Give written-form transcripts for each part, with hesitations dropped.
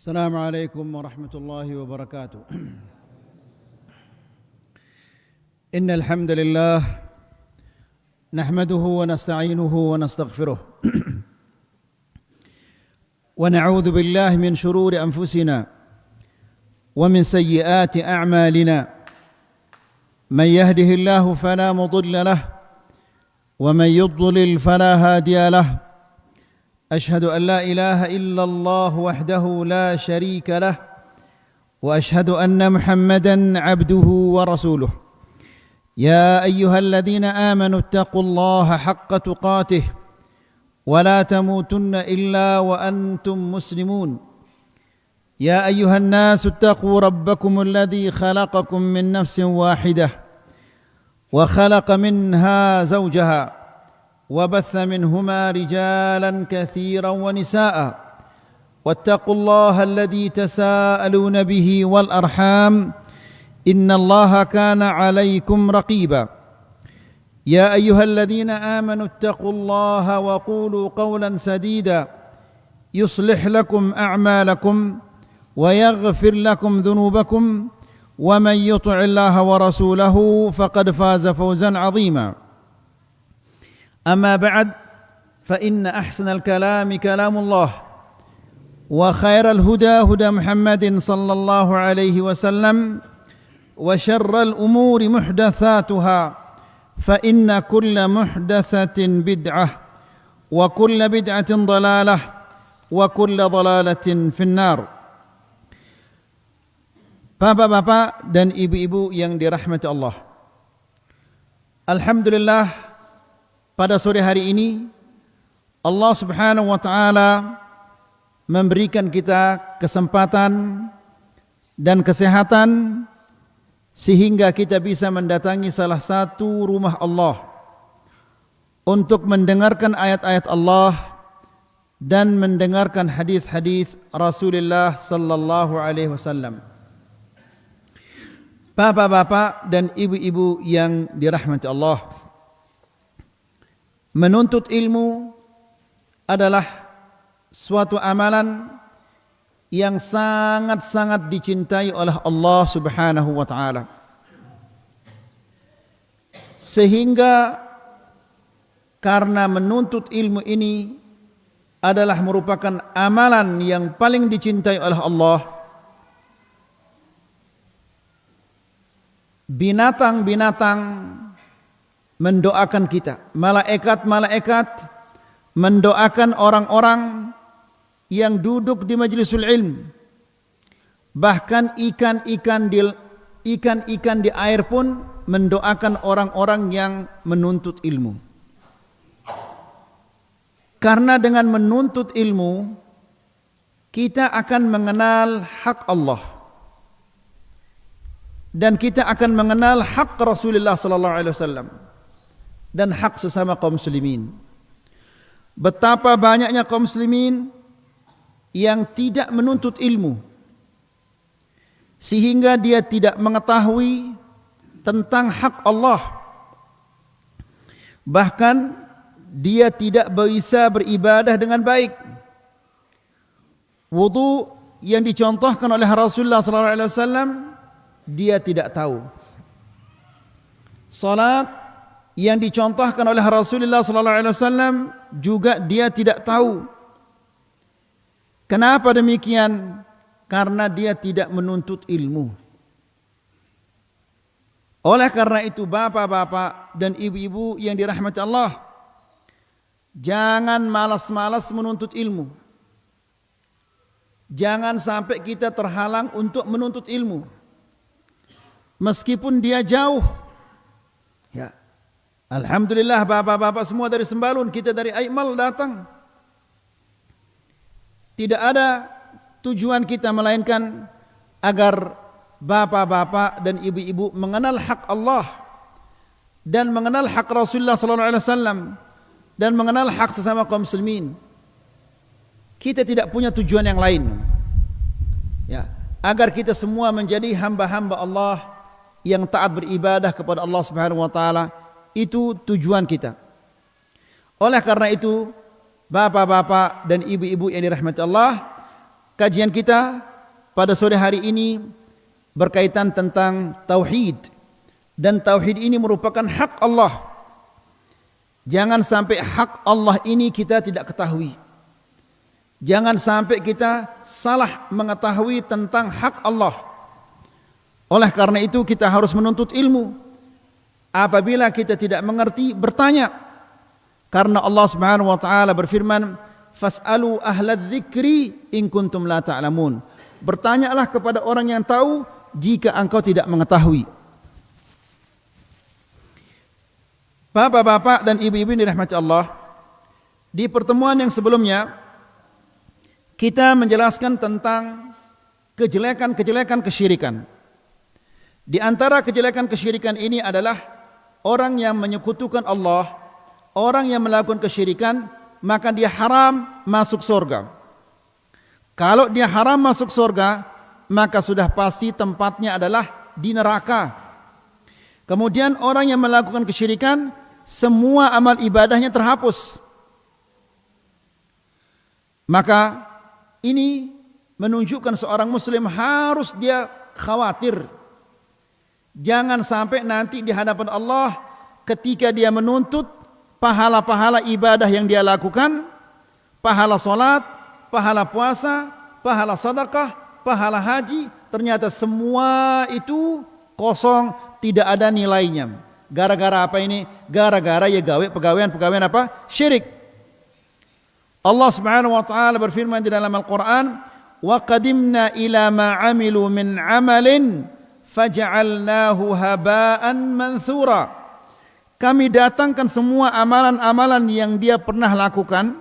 السلام عليكم ورحمة الله وبركاته. إن الحمد لله نحمده ونستعينه ونستغفره ونعوذ بالله من شرور أنفسنا ومن سيئات أعمالنا. من يهده الله فلا مضل له ومن يضلل فلا هادي له. أشهد أن لا إله إلا الله وحده لا شريك له وأشهد أن محمدا عبده ورسوله. يا أيها الذين آمنوا اتقوا الله حق تقاته ولا تموتن إلا وأنتم مسلمون. يا أيها الناس اتقوا ربكم الذي خلقكم من نفس واحدة وخلق منها زوجها وبث منهما رجالا كثيرا ونساء واتقوا الله الذي تساءلون به والأرحام إن الله كان عليكم رقيبا. يا أيها الذين آمنوا اتقوا الله وقولوا قولا سديدا يصلح لكم أعمالكم ويغفر لكم ذنوبكم ومن يطع الله ورسوله فقد فاز فوزا عظيما. أما بعد فإن أحسن الكلام كلام الله وخير الهدى هدى محمد صلى الله عليه وسلم وشر الأمور محدثاتها فإن كل محدثة بدعة وكل بدعة ضلالة وكل ضلالة في النار. Bapak-bapak dan ibu-ibu yang dirahmati Allah, alhamdulillah, pada sore hari ini Allah Subhanahu wa taala memberikan kita kesempatan dan kesehatan sehingga kita bisa mendatangi salah satu rumah Allah untuk mendengarkan ayat-ayat Allah dan mendengarkan hadis-hadis Rasulullah sallallahu alaihi wasallam. Bapak-bapak dan ibu-ibu yang dirahmati Allah, menuntut ilmu adalah suatu amalan yang sangat-sangat dicintai oleh Allah Subhanahu wa taala. Sehingga karena menuntut ilmu ini adalah merupakan amalan yang paling dicintai oleh Allah, binatang-binatang mendoakan kita, malaikat-malaikat mendoakan orang-orang yang duduk di majlisul ilm. Bahkan ikan-ikan di air pun mendoakan orang-orang yang menuntut ilmu. Karena dengan menuntut ilmu kita akan mengenal hak Allah dan kita akan mengenal hak Rasulullah sallallahu alaihi wasallam dan hak sesama kaum muslimin. Betapa banyaknya kaum muslimin yang tidak menuntut ilmu sehingga dia tidak mengetahui tentang hak Allah. Bahkan dia tidak bisa beribadah dengan baik. Wudu yang dicontohkan oleh Rasulullah sallallahu alaihi wasallam dia tidak tahu. Salat yang dicontohkan oleh Rasulullah sallallahu alaihi wasallam juga dia tidak tahu. Kenapa demikian? Karena dia tidak menuntut ilmu. Oleh karena itu, bapak-bapak dan ibu-ibu yang dirahmati Allah, jangan malas-malas menuntut ilmu. Jangan sampai kita terhalang untuk menuntut ilmu, meskipun dia jauh. Ya, alhamdulillah, bapak-bapak semua dari Sembalun, kita dari Aimal datang. Tidak ada tujuan kita melainkan agar bapak-bapak dan ibu-ibu mengenal hak Allah dan mengenal hak Rasulullah sallallahu alaihi wasallam dan mengenal hak sesama kaum muslimin. Kita tidak punya tujuan yang lain. Ya, agar kita semua menjadi hamba-hamba Allah yang taat beribadah kepada Allah Subhanahu wa taala, itu tujuan kita. Oleh karena itu, bapak-bapak dan ibu-ibu yang dirahmati Allah, kajian kita pada sore hari ini berkaitan tentang tauhid, dan tauhid ini merupakan hak Allah. Jangan sampai hak Allah ini kita tidak ketahui. Jangan sampai kita salah mengetahui tentang hak Allah. Oleh karena itu kita harus menuntut ilmu. Apabila kita tidak mengerti, bertanya. Karena Allah Subhanahu wa taala berfirman, "Fas'alu ahladz-dzikri in kuntum la ta'lamun." Bertanyalah kepada orang yang tahu jika engkau tidak mengetahui. Bapak-bapak dan ibu-ibu yang dirahmati Allah, di pertemuan yang sebelumnya kita menjelaskan tentang kejelekan-kejelekan kesyirikan. Di antara kejelekan kesyirikan ini adalah orang yang menyekutukan Allah, orang yang melakukan kesyirikan, maka dia haram masuk surga. Kalau dia haram masuk surga, maka sudah pasti tempatnya adalah di neraka. Kemudian orang yang melakukan kesyirikan, semua amal ibadahnya terhapus. Maka ini menunjukkan seorang muslim harus dia khawatir. Jangan sampai nanti di hadapan Allah ketika dia menuntut pahala-pahala ibadah yang dia lakukan, pahala salat, pahala puasa, pahala sedekah, pahala haji, ternyata semua itu kosong, tidak ada nilainya. Gara-gara apa ini? Gara-gara ya gawe pegawaian apa? Syirik. Allah Subhanahu wa taala berfirman di dalam Al-Qur'an, "Wa qadimna ila ma 'amilu min 'amalin faja'alnahu haba'an manthura." Kami datangkan semua amalan-amalan yang dia pernah lakukan,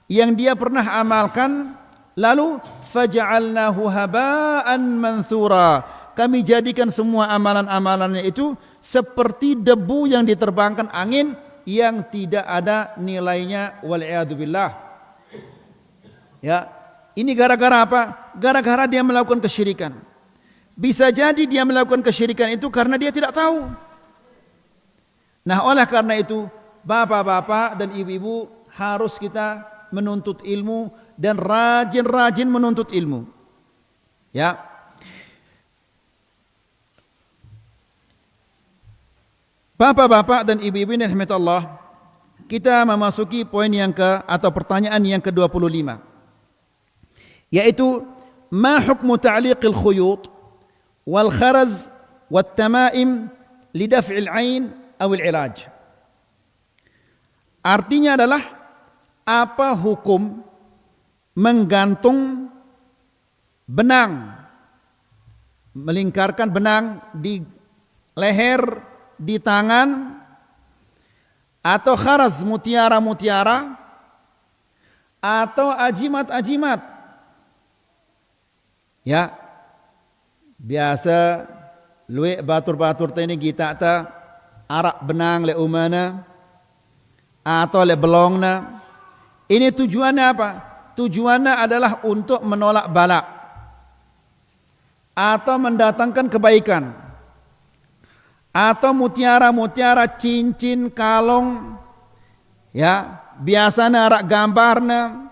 yang dia pernah amalkan, lalu faja'alnahu haba'an manthura. Kami jadikan semua amalan-amalannya itu seperti debu yang diterbangkan angin yang tidak ada nilainya, wal'iyadzubillah. Ya, ini gara-gara apa? Gara-gara dia melakukan kesyirikan. Bisa jadi dia melakukan kesyirikan itu karena dia tidak tahu. Nah, oleh karena itu, bapak-bapak dan ibu-ibu harus kita menuntut ilmu dan rajin-rajin menuntut ilmu. Ya. Bapak-bapak dan ibu-ibu yang dirahmati Allah, kita memasuki poin atau pertanyaan yang ke-25. Yaitu ma hukmu ta'liqil khuyut wal kharaz wat tamaim li daf'il 'ain aw al 'ilaj. Artinya adalah apa hukum menggantung benang, melingkarkan benang di leher, di tangan, atau kharaz mutiara-mutiara, atau ajimat-ajimat. Ya, biasa luwe batur-batur ini kita ta arak benang le umana atau le belongna. Ini tujuannya apa? Tujuannya adalah untuk menolak bala atau mendatangkan kebaikan, atau mutiara-mutiara, cincin, kalung, ya biasanya arak gambarna,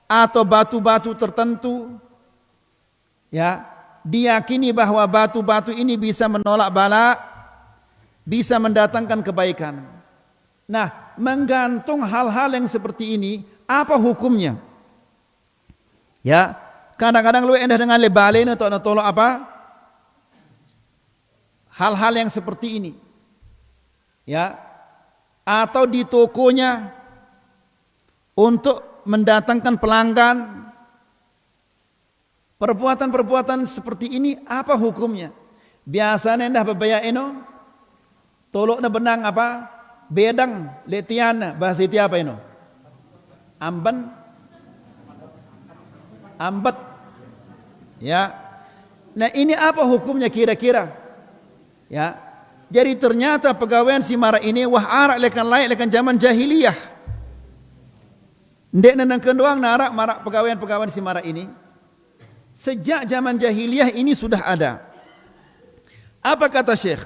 atau batu-batu tertentu. Ya, diyakini bahwa batu-batu ini bisa menolak bala, bisa mendatangkan kebaikan. Nah, menggantung hal-hal yang seperti ini, apa hukumnya? Ya, kadang-kadang lu endah dengan lebalen atau tolong apa? Hal-hal yang seperti ini. Ya, atau di tokonya untuk mendatangkan pelanggan. Perbuatan-perbuatan seperti ini apa hukumnya? Biasanya endah bebaya eno tolok na benang apa? Bedang letian bahasa itu apa eno? Amban, ambat. Ya. Nah, ini apa hukumnya kira-kira? Ya. Jadi ternyata pegawaian si mara ini wah arak lekan layak lekan zaman jahiliyah. Ndek nang kendoang narak marak pegawaian si mara ini. Sejak zaman jahiliyah ini sudah ada. Apa kata Syekh?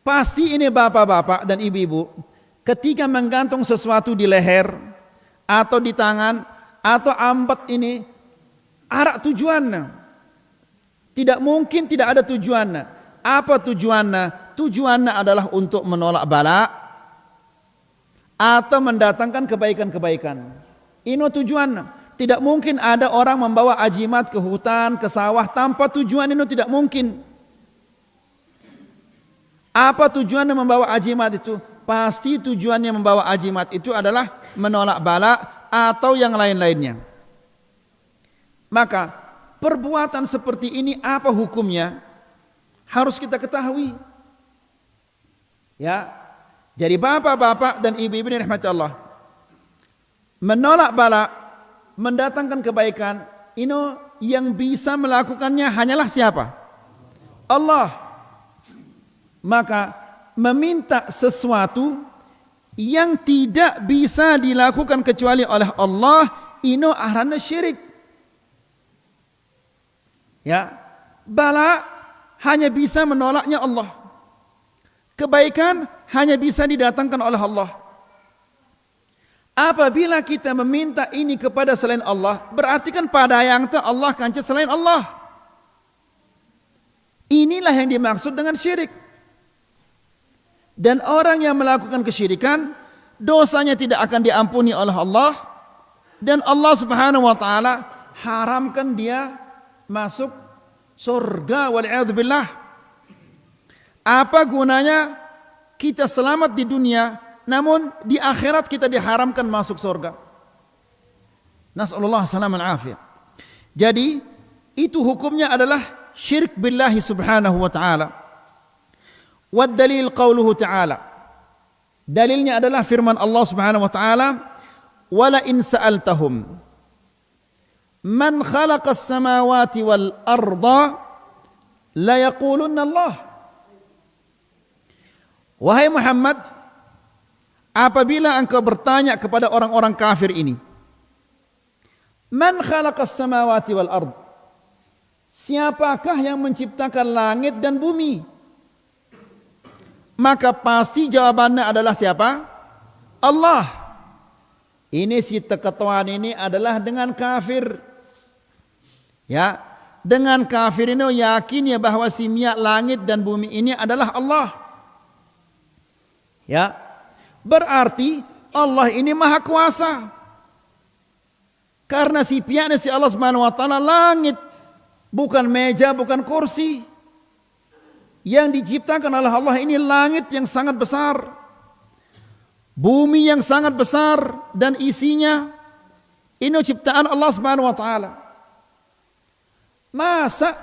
Pasti ini bapak-bapak dan ibu-ibu ketika menggantung sesuatu di leher atau di tangan atau ambat ini arah tujuannya. Tidak mungkin tidak ada tujuannya. Apa tujuannya? Tujuannya adalah untuk menolak bala atau mendatangkan kebaikan-kebaikan. Ini tujuannya. Tidak mungkin ada orang membawa ajimat ke hutan, ke sawah tanpa tujuan, ini tidak mungkin. Apa tujuannya membawa ajimat itu? Pasti tujuannya membawa ajimat itu adalah menolak bala atau yang lain-lainnya. Maka perbuatan seperti ini apa hukumnya? Harus kita ketahui. Ya. Jadi bapak-bapak dan ibu-ibu yang dirahmati Allah, menolak bala, mendatangkan kebaikan, ini yang bisa melakukannya hanyalah siapa? Allah. Maka meminta sesuatu yang tidak bisa dilakukan kecuali oleh Allah, ini arahnya syirik. Ya, bala hanya bisa menolaknya Allah. Kebaikan hanya bisa didatangkan oleh Allah. Apabila kita meminta ini kepada selain Allah, berarti kan pada yang Allah kanca selain Allah. Inilah yang dimaksud dengan syirik. Dan orang yang melakukan kesyirikan, dosanya tidak akan diampuni oleh Allah, dan Allah Subhanahu wa taala haramkan dia masuk surga, wal'iyadzubillah. Apa gunanya kita selamat di dunia, namun di akhirat kita diharamkan masuk surga? Nas'alullah salam al-afiyah. Jadi itu hukumnya adalah syirik billahi subhanahu wa ta'ala. Wad dalil qauluhu ta'ala. Dalilnya adalah firman Allah subhanahu wa ta'ala, wala in sa'altahum man khalaqas samawati wal arda la yaqulunna Allah. Wahai Muhammad, apabila engkau bertanya kepada orang-orang kafir ini, man khalaqas samawati wal ard, siapakah yang menciptakan langit dan bumi? Maka pasti jawabannya adalah siapa? Allah. Ini si ketuaan ini adalah dengan kafir. Ya, dengan kafir ini yakin ya bahwa si miak langit dan bumi ini adalah Allah. Ya, berarti Allah ini maha kuasa. Karena si pihaknya si Allah Subhanahu wa taala langit, bukan meja, bukan kursi. Yang diciptakan oleh Allah ini langit yang sangat besar, bumi yang sangat besar dan isinya, ini ciptaan Allah Subhanahu wa taala. Masa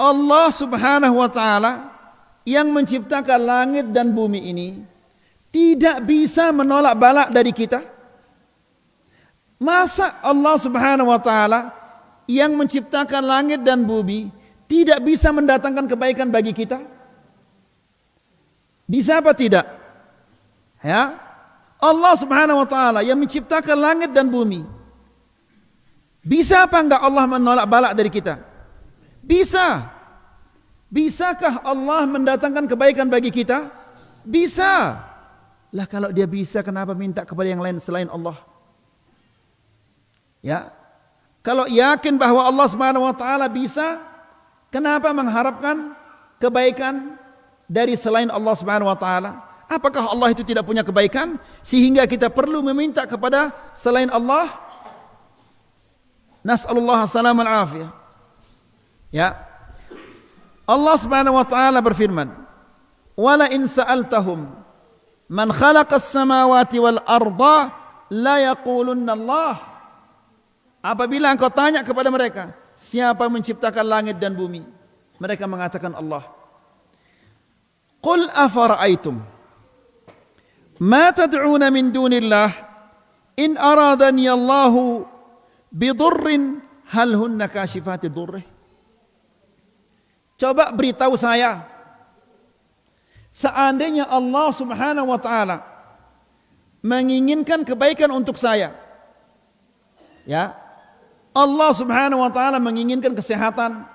Allah Subhanahu wa taala yang menciptakan langit dan bumi ini tidak bisa menolak bala dari kita? Masa Allah Subhanahu wa taala yang menciptakan langit dan bumi tidak bisa mendatangkan kebaikan bagi kita? Bisa apa tidak? Ya, Allah Subhanahu wa taala yang menciptakan langit dan bumi, bisa apa enggak Allah menolak bala dari kita? Bisa. Bisakah Allah mendatangkan kebaikan bagi kita? Bisa. Lah kalau dia bisa, kenapa minta kepada yang lain selain Allah? Ya. Kalau yakin bahwa Allah Subhanahu wa taala bisa, kenapa mengharapkan kebaikan dari selain Allah Subhanahu wa taala? Apakah Allah itu tidak punya kebaikan sehingga kita perlu meminta kepada selain Allah? Nas'alullah salam al-afiyah. Ya. Allah Subhanahu wa taala berfirman, "Wala in sa'altahum man khalaqas samawati wal arda la yaqulunna Allah." Apabila engkau tanya kepada mereka, siapa menciptakan langit dan bumi? Mereka mengatakan Allah. Qul afara'aytum ma tad'una min dunillah in aradani Allahu bidurrin hal hunna kashifati durrih. Coba beritahu saya, seandainya Allah Subhanahu wa taala menginginkan kebaikan untuk saya, ya, Allah Subhanahu wa taala menginginkan kesehatan,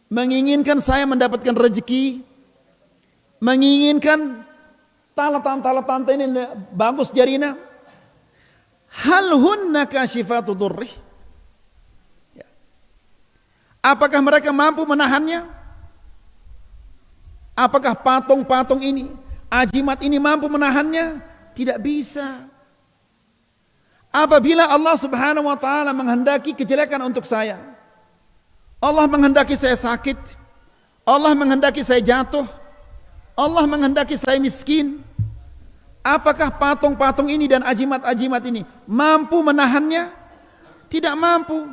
menginginkan saya mendapatkan rezeki, menginginkan talatan ini bagus jarina. Hal hunna kashifatu durrih. Apakah mereka mampu menahannya? Apakah patung-patung ini, ajimat ini mampu menahannya? Tidak bisa. Apabila Allah Subhanahu wa taala menghendaki kejelekan untuk saya, Allah menghendaki saya sakit, Allah menghendaki saya jatuh, Allah menghendaki saya miskin, apakah patung-patung ini dan ajimat-ajimat ini mampu menahannya? Tidak mampu.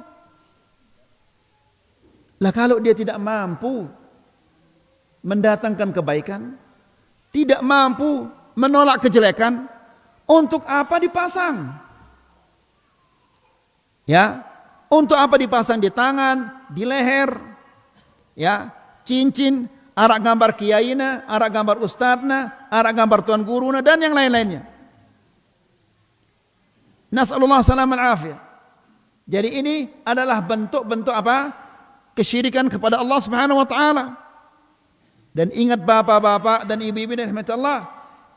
Lah kalau dia tidak mampu mendatangkan kebaikan, tidak mampu menolak kejelekan, untuk apa dipasang? Ya, untuk apa dipasang di tangan, di leher? Ya, cincin, arak gambar kiyaina, arak gambar ustadna, arak gambar tuan guruna dan yang lain-lainnya. Nas'alullah salam al-afiyah. Jadi ini adalah bentuk-bentuk apa? Kesyirikan kepada Allah Subhanahu wa taala. Dan ingat bapak-bapak dan ibu-ibu dan rahmat Allah,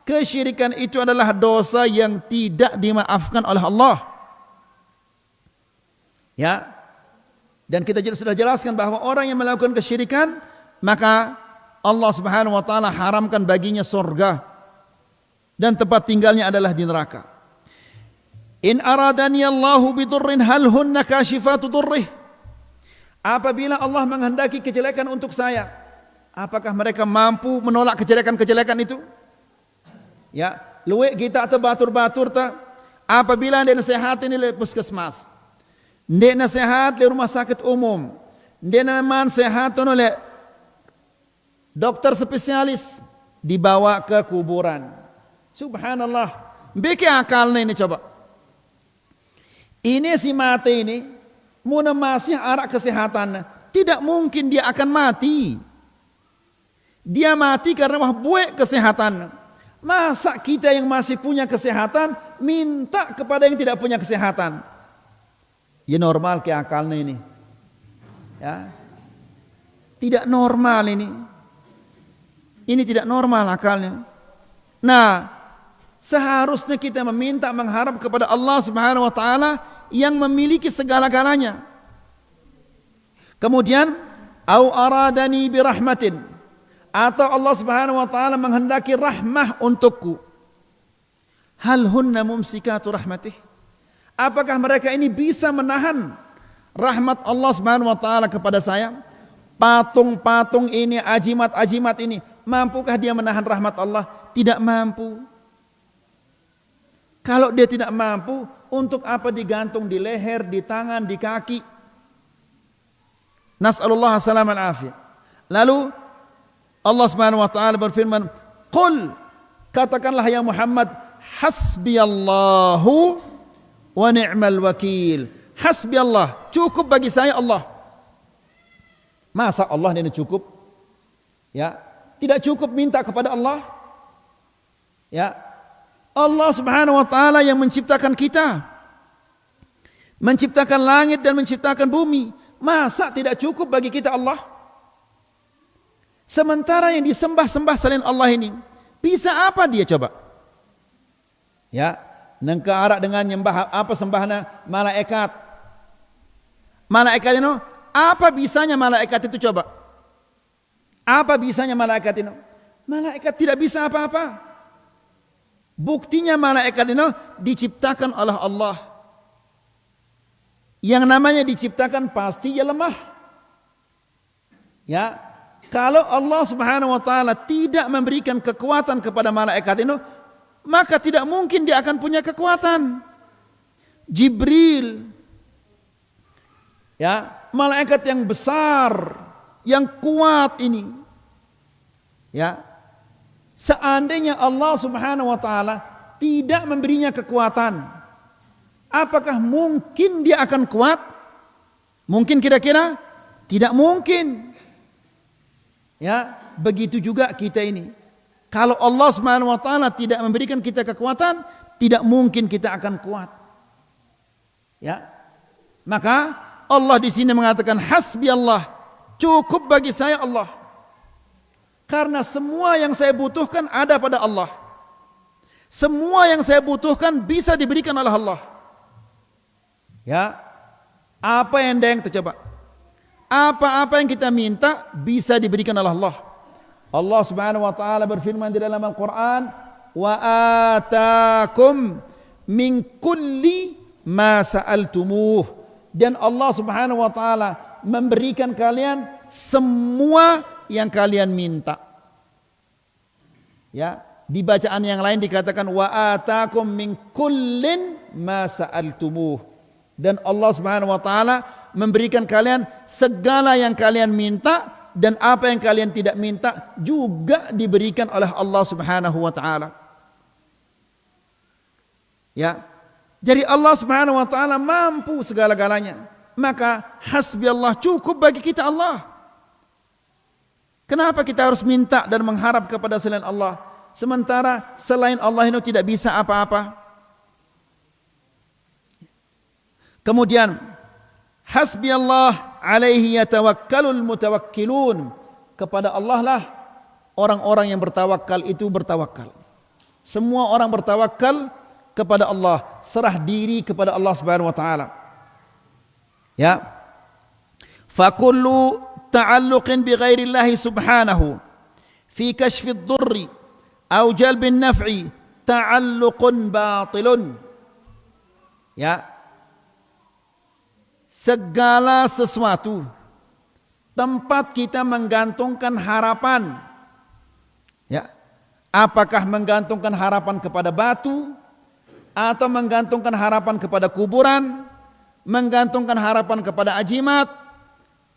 kesyirikan itu adalah dosa yang tidak dimaafkan oleh Allah. Ya. Dan kita sudah jelaskan bahwa orang yang melakukan kesyirikan, maka Allah Subhanahu wa taala haramkan baginya surga dan tempat tinggalnya adalah di neraka. In aradani Allahu bidurrin hal hunna kashifatu durrih. Apabila Allah menghendaki kejelekan untuk saya, apakah mereka mampu menolak kejelekan-kejelekan itu? Ya, luwek kita atau batur-batur ta, apabila dia nasihat ini le puskesmas, dia nasihat le rumah sakit umum, dia nasihat oleh dokter spesialis, dibawa ke kuburan. Subhanallah, bikin akalnya ini coba. Ini si mati ini, muna masih arak kesehatan, tidak mungkin dia akan mati. Dia mati karena buat kesehatan. Masa kita yang masih punya kesehatan minta kepada yang tidak punya kesehatan? Ya normal ke akalnya ini. Ya. Tidak normal ini. Ini tidak normal akalnya. Nah, seharusnya kita meminta mengharap kepada Allah Subhanahu wa taala yang memiliki segala-galanya. Kemudian, au aradani birahmatin, atau Allah Subhanahu wa taala menghendaki rahmah untukku. Hal hunna mumsikatu rahmatih? Apakah mereka ini bisa menahan rahmat Allah Subhanahu wa taala kepada saya? Patung-patung ini, ajimat-ajimat ini, mampukah dia menahan rahmat Allah? Tidak mampu. Kalau dia tidak mampu, untuk apa digantung di leher, di tangan, di kaki? Nas'alullah salam al-afiyah. Lalu Allah Subhanahu wa taala berfirman, "Qul," katakanlah ya Muhammad, "Hasbiyallahu wa ni'mal wakil." Hasbi Allah, cukup bagi saya Allah. Masa Allah ini cukup? Ya, tidak cukup minta kepada Allah? Ya. Allah Subhanahu wa taala yang menciptakan kita, menciptakan langit dan menciptakan bumi. Masa tidak cukup bagi kita Allah? Sementara yang disembah-sembah selain Allah ini, bisa apa dia coba? Ya, nengke arak dengan nyembah apa sembahna malaikat. Malaikat itu apa bisanya malaikat itu coba? Apa bisanya malaikat itu? Malaikat tidak bisa apa-apa. Buktinya malaikat itu diciptakan oleh Allah. Yang namanya diciptakan pasti ia lemah. Ya, kalau Allah Subhanahu wa taala tidak memberikan kekuatan kepada malaikat itu, maka tidak mungkin dia akan punya kekuatan. Jibril, ya, malaikat yang besar, yang kuat ini, ya, seandainya Allah Subhanahu wa taala tidak memberinya kekuatan, apakah mungkin dia akan kuat? Mungkin kira-kira? Tidak mungkin. Ya, begitu juga kita ini. Kalau Allah Subhanahu wa taala tidak memberikan kita kekuatan, tidak mungkin kita akan kuat. Ya. Maka Allah di sini mengatakan hasbi Allah, cukup bagi saya Allah. Karena semua yang saya butuhkan ada pada Allah. Semua yang saya butuhkan bisa diberikan oleh Allah. Ya. Apa yang tercoba? apa-apa yang kita minta bisa diberikan oleh Allah. Allah Subhanahu wa taala berfirman di dalam Al-Qur'an, "Wa atakum min kulli ma sa'altumuh." Dan Allah Subhanahu wa taala memberikan kalian semua yang kalian minta. Ya, di bacaan yang lain dikatakan wa atakum min kullin ma sa'altumuh. Dan Allah Subhanahu wa taala memberikan kalian segala yang kalian minta, dan apa yang kalian tidak minta juga diberikan oleh Allah Subhanahu wa taala. Ya. Jadi Allah Subhanahu wa taala mampu segala-galanya. Maka hasbi Allah, cukup bagi kita Allah. Kenapa kita harus minta dan mengharap kepada selain Allah, sementara selain Allah itu tidak bisa apa-apa? Kemudian hasbi Allah alaihi yatawakkalul mutawakkilun. Kepada Allah lah orang-orang yang bertawakal itu bertawakal. Semua orang bertawakal kepada Allah, serah diri kepada Allah Subhanahu wa taala. Ya. Fa kullu ta'alluqin bi ghairillahi subhanahu fi kashfi ad-durri aw jalbi an-naf'i ta'alluqun batilun. Ya. Segala sesuatu tempat kita menggantungkan harapan. Ya. Apakah menggantungkan harapan kepada batu, atau menggantungkan harapan kepada kuburan, menggantungkan harapan kepada ajimat,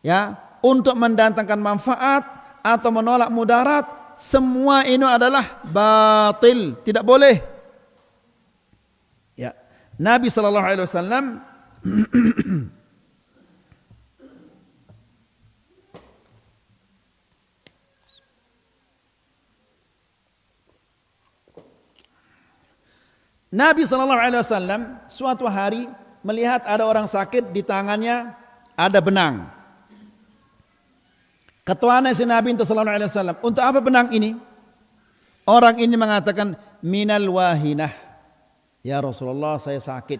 ya, untuk mendatangkan manfaat atau menolak mudarat, semua ini adalah batil, tidak boleh. Ya, Nabi sallallahu alaihi wasallam Nabi SAW suatu hari melihat ada orang sakit, di tangannya ada benang. Ketuanya si Nabi SAW, untuk apa benang ini? Orang ini mengatakan, minal wahinah. Ya Rasulullah, saya sakit.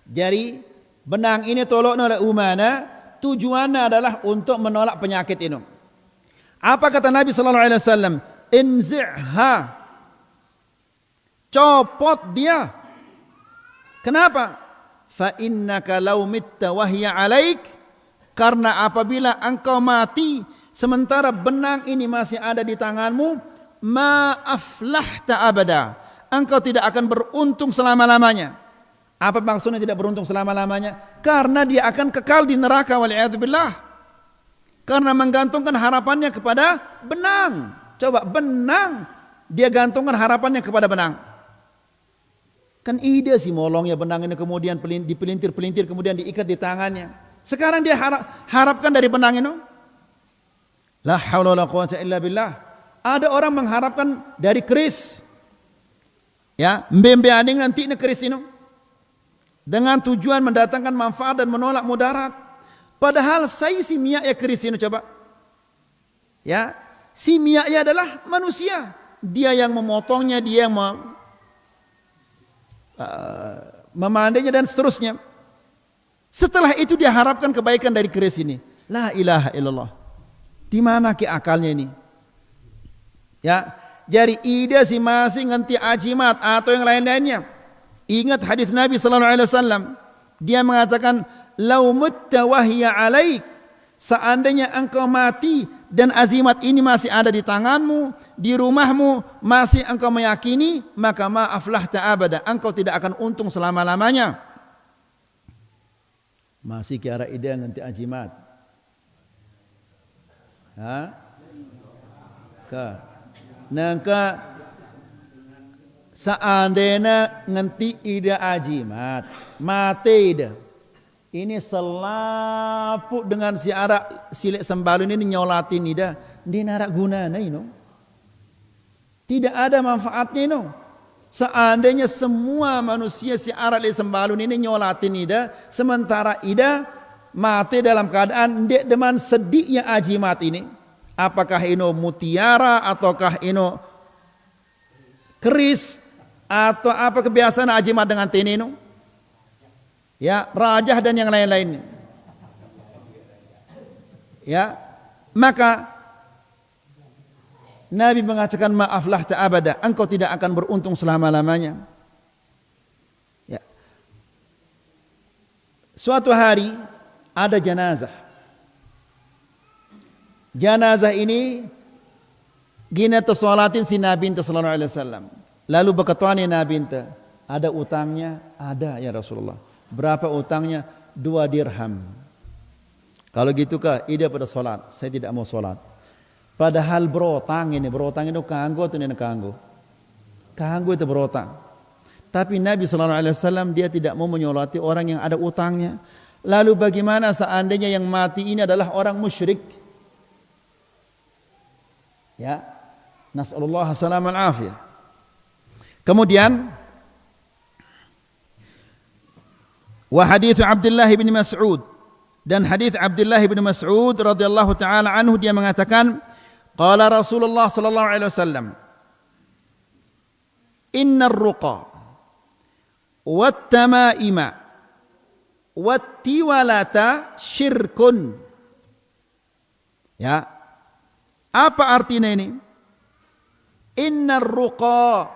Jadi benang ini tolong oleh Umana, tujuannya adalah untuk menolak penyakit ini. Apa kata Nabi SAW? Inzi'ha. Copot dia. Kenapa? Fa innaka law mitta wa hiya alaik, karena apabila engkau mati sementara benang ini masih ada di tanganmu, ma aflahta abada, engkau tidak akan beruntung selama-lamanya. Apa maksudnya tidak beruntung selama-lamanya? Karena dia akan kekal di neraka, wal'iyadzubillah. Karena menggantungkan harapannya kepada benang. Coba benang, dia gantungkan harapannya kepada benang. Kan ide sih molongnya benang ini, kemudian dipelintir-pelintir, kemudian diikat di tangannya. Sekarang dia harapkan dari benang ini. La haula wala quwwata illa billah. Ada orang mengharapkan dari keris. Ya, mbembe aning nanti ini keris ini. Dengan tujuan mendatangkan manfaat dan menolak mudarat. Padahal saya si miya ya keris ini, coba. Ya, si miya ya adalah manusia. Dia yang memotongnya, dia yang memandainya dan seterusnya. Setelah itu dia harapkan kebaikan dari keris ini. La ilaha illallah. Di mana ke akalnya ini? Ya, jadi ide si masing nganti ajimat atau yang lain-lainnya. Ingat hadis Nabi sallallahu alaihi wasallam. Dia mengatakan, "Lau mutta wa hiya alaik." Seandainya engkau mati dan azimat ini masih ada di tanganmu, di rumahmu, masih engkau meyakini, maka ma'aflah ta'abada, engkau tidak akan untung selama-lamanya. Masih ke arah ide nanti ajimat. Ha? Nangka seandainya nanti ide ajimat, mati ide. Ini selaput dengan si arak silik sembalun ini nyolatin ida, dia narak gunanya ini. Tidak ada manfaatnya ini. Seandainya semua manusia si arak silik sembalun ini nyolatin ida, sementara ida mati dalam keadaan dek deman sedihnya ajimat ini. Apakah ini mutiara ataukah ini keris atau apa kebiasaan ajimat dengan tenino? Ya, rajah dan yang lain-lainnya. Ya, maka Nabi mengatakan maaflah ta'abada, engkau tidak akan beruntung selama-lamanya. Ya. Suatu hari ada jenazah. Jenazah ini gina tersolatin si Nabi sallallahu alaihi wasallam. Lalu berkata Nabi, ada utangnya? Ada ya Rasulullah. Berapa utangnya? 2 dirham. Kalau gitu kah, ide pada solat. Saya tidak mau solat. Padahal berotang itu kanggo atau tidak kanggo? Kanggo itu berotang. Tapi Nabi SAW dia tidak mau menyolati orang yang ada utangnya. Lalu bagaimana seandainya yang mati ini adalah orang musyrik? Ya, nas'alullah salam al-afiyah. Kemudian wa hadits Abdullah bin Mas'ud, dan hadis Abdullah bin Mas'ud radhiyallahu taala anhu, dia mengatakan qala Rasulullah sallallahu alaihi wasallam innar ruqa wat tamaima wat tiwalata syirkun. Ya, apa artinya ini? Innar ruqa,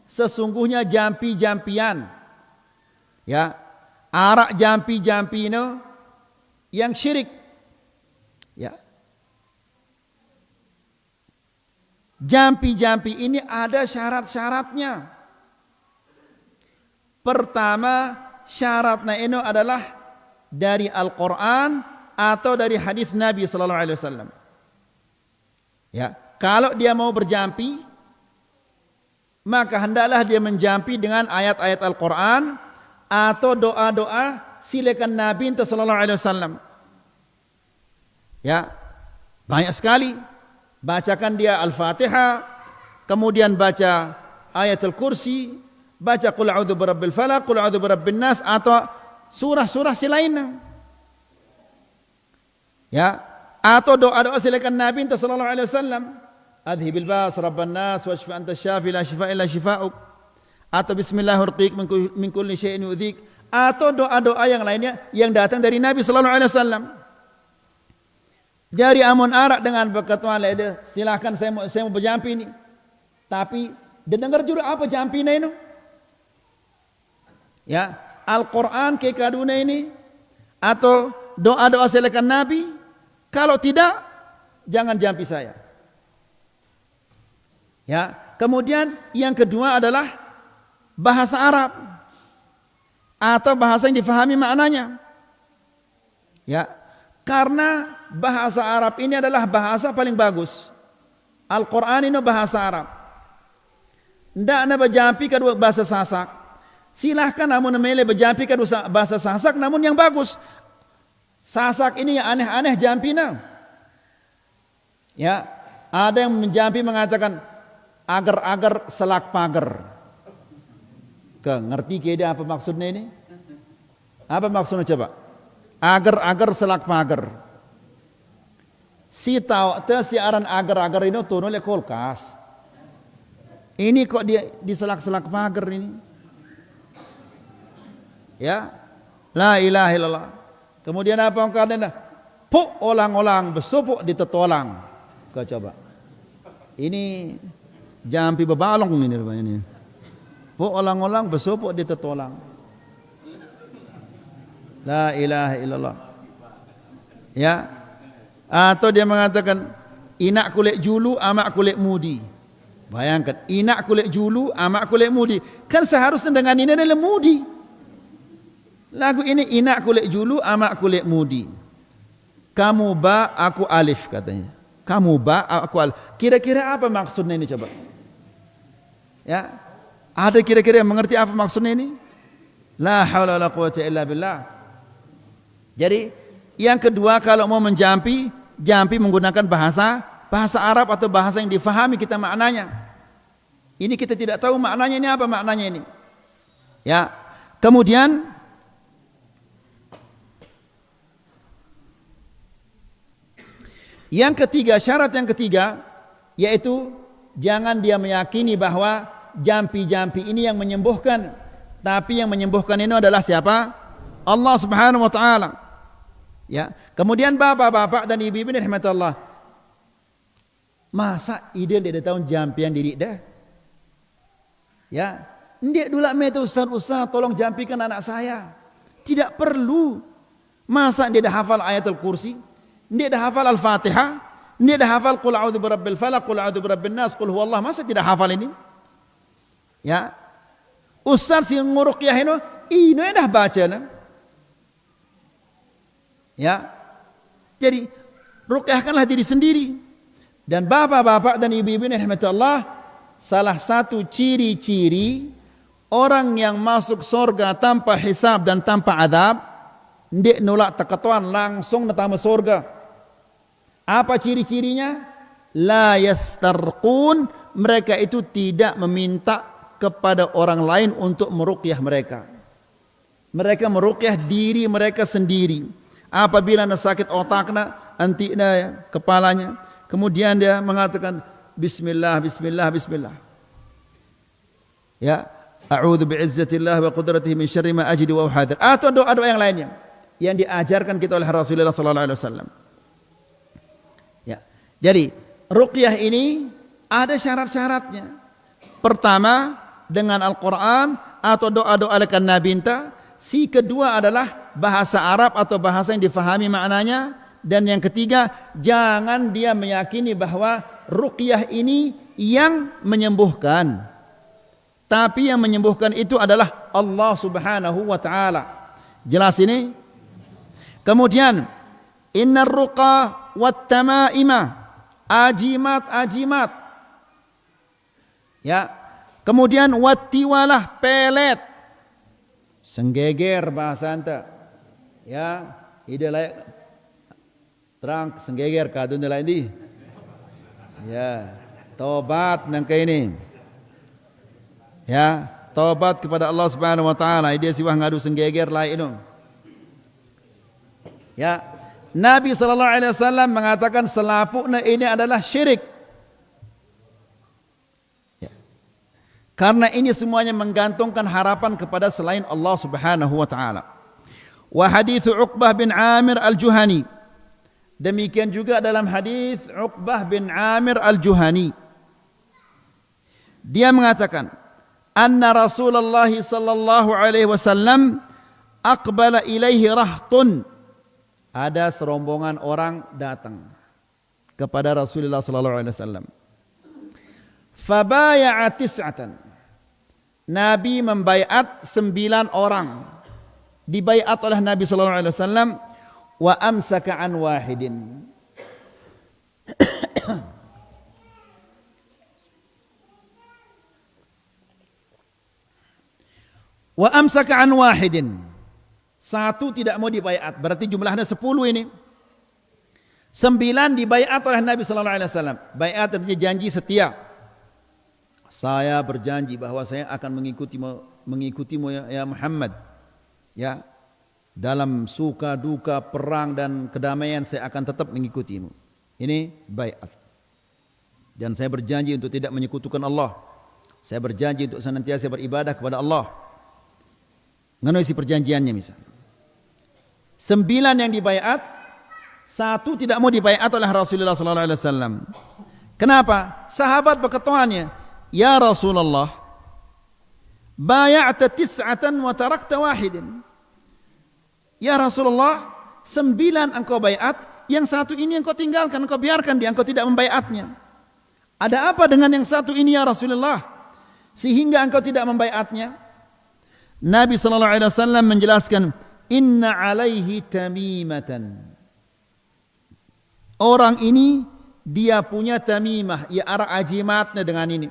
sesungguhnya jampi-jampian, ya, arak jampi-jampi ini yang syirik, ya. Jampi-jampi ini ada syarat-syaratnya. Pertama, syaratnya ini adalah dari Al-Quran atau dari hadis Nabi sallallahu alaihi wasallam. Ya, kalau dia mau berjampi, maka hendaklah dia menjampi dengan ayat-ayat Al-Quran atau doa-doa silakan Nabi sallallahu alaihi wasallam. Ya, banyak sekali. Bacakan dia Al-Fatihah, kemudian baca ayatul kursi, baca qul a'udzu birabbil falaq, qul a'udzu birabbin nas, atau surah-surah selainnya. Ya, atau doa-doa silakan Nabi sallallahu alaihi wasallam, adhibil bas rabban nas washfi anta syafi la shifaa illa shifaa'uk, atau bismillahirrahmanirrahim min kulli syai'in yu'dzik, atau doa-doa yang lainnya yang datang dari Nabi sallallahu alaihi wasallam. Jari amun arak dengan berkata silakan saya mau berjampi ini. Tapi dengar juga apa jampi ini? Ya, Al-Quran ke kaduna ini atau doa-doa silakan Nabi. Kalau tidak, jangan jampi saya. Ya, kemudian yang kedua adalah bahasa Arab atau bahasa yang difahami maknanya. Ya, karena bahasa Arab ini adalah bahasa paling bagus. Al-Quran ini bahasa Arab. Tidak ada berjampi kedua bahasa Sasak. Silahkan namun memilih berjampi kedua bahasa Sasak, namun yang bagus. Sasak ini yang aneh-aneh jampina. Ya, ada yang menjampi mengatakan agar-agar selak pagar. Ngerti ke dia apa maksudnya ini? Apa maksudnya coba? Agar-agar selak pagar. Si tahu siaran agar-agar ini turun oleh kulkas. Ini kok dia di selak-selak pagar ini? Ya, la ilaha illallah. Kemudian apa yang kata? Puk olang-olang besupuk ditetolang. Kau coba. Ini jampi bebalong ini rupanya ini. Puk olang-olang besupuk ditetolang. La ilaha illallah. Ya. Atau dia mengatakan inak kulit julu amak kulit mudi. Bayangkan, inak kulit julu amak kulit mudi. Kan seharusnya dengan ini adalah mudi. Lagu ini inak kulit julu amak kulit mudi. Kamu ba aku alif katanya. Kamu ba aku alif. Kira-kira apa maksudnya ini coba? Ya. Ada kira-kira yang mengerti apa maksudnya ini? La haula wala quwwata illa billah. Jadi yang kedua, kalau mau menjampi, jampi menggunakan bahasa Arab atau bahasa yang difahami kita maknanya. Ini kita tidak tahu maknanya ini apa maknanya ini. Ya. Kemudian yang ketiga, syarat yang ketiga yaitu jangan dia meyakini bahwa jampi-jampi ini yang menyembuhkan, tapi yang menyembuhkan ini adalah siapa? Allah Subhanahu wa taala. Ya, kemudian bapak-bapak dan ibu-ibu rahmatullah, masa ide dia tahun jampian diri dah? Ya, ndik dulu itu ustaz tolong jampikan anak saya. Tidak perlu. Masa dia dah hafal ayatul kursi, dia dah hafal al-fatihah, dia dah hafal qul a'udzu birabbil falaq, qul a'udzu birabbin nas, qul huwallah, masa tidak hafal ini? Ya, ustaz yang nguruqyah ini dah baca nah. Ya, jadi ruqyahkanlah diri sendiri. Dan bapak-bapak dan ibu-ibu rahmatullah, salah satu ciri-ciri orang yang masuk surga tanpa hisab dan tanpa adab, ndik nolak takatuan langsung datang surga. Apa ciri-cirinya? La yastarqun, mereka itu tidak meminta kepada orang lain untuk meruqyah mereka. Mereka meruqyah diri mereka sendiri. Apabila nak sakit otakna, antikna kepalanya, kemudian dia mengatakan bismillah, bismillah, bismillah. Ya, a'udzu bi'izzatillah wa qudratihi min syarri ma ajidu wa uhadir. Atau doa-doa yang lainnya yang diajarkan kita oleh Rasulullah sallallahu alaihi wasallam. Ya. Jadi, ruqyah ini ada syarat-syaratnya. Pertama, dengan Al-Qur'an atau doa-doa lekan Nabi minta. Si kedua adalah bahasa Arab atau bahasa yang difahami maknanya. Dan yang ketiga, jangan dia meyakini bahwa ruqyah ini yang menyembuhkan. Tapi yang menyembuhkan itu adalah Allah Subhanahu wa taala. Jelas ini? Kemudian, innar ruqa wat tamaima, ajimat. Ya. Kemudian wattiwalah, pelet. Senggeger bahasa anta. Ya, ide layak terang senggeger kadun lain di. Ya, tobat nang ke ini. Ya, tobat kepada Allah Subhanahu wa taala. Ide siwah ngadu senggeger lain itu. Ya, Nabi sallallahu alaihi wasallam mengatakan selapukna ini adalah syirik. Karena ini semuanya menggantungkan harapan kepada selain Allah Subhanahu wa taala. Wa hadits Uqbah bin Amir Al-Juhani. Demikian juga dalam hadis Uqbah bin Amir Al-Juhani. Dia mengatakan, anna Rasulullah sallallahu alaihi wasallam aqbala ilaihi rahtun. Ada serombongan orang datang kepada Rasulullah sallallahu alaihi wasallam. Fabaya'a tis'atan. Nabi membaiat 9 orang. Dibaiat oleh Nabi sallallahu alaihi wasallam wa amsaka an wahidin. Wa amsaka an wahidin. Satu tidak mau dibaiat, berarti jumlahnya 10 ini. 9 dibaiat oleh Nabi sallallahu alaihi wasallam. Baiat artinya janji setia. Saya berjanji bahwa saya akan mengikutimu ya Muhammad. Ya, dalam suka duka, perang dan kedamaian saya akan tetap mengikutimu. Ini baiat. Dan saya berjanji untuk tidak menyekutukan Allah. Saya berjanji untuk senantiasa beribadah kepada Allah. Ngono isi perjanjiannya misalnya. 9 yang dibaiat, 1 tidak mau dibaiat oleh Rasulullah sallallahu alaihi wasallam. Kenapa? Sahabat berkataannya, ya Rasulullah, bay'ata 9 wa tarakta wahidin. Ya Rasulullah, 9 engkau baiat, yang 1 ini engkau tinggalkan, engkau biarkan dia, engkau tidak membaiatnya. Ada apa dengan yang 1 ini ya Rasulullah, sehingga engkau tidak membaiatnya? Nabi sallallahu alaihi wasallam menjelaskan, inna alaihi tamimatan. Orang ini dia punya tamimah, ya arah ajimatnya dengan ini.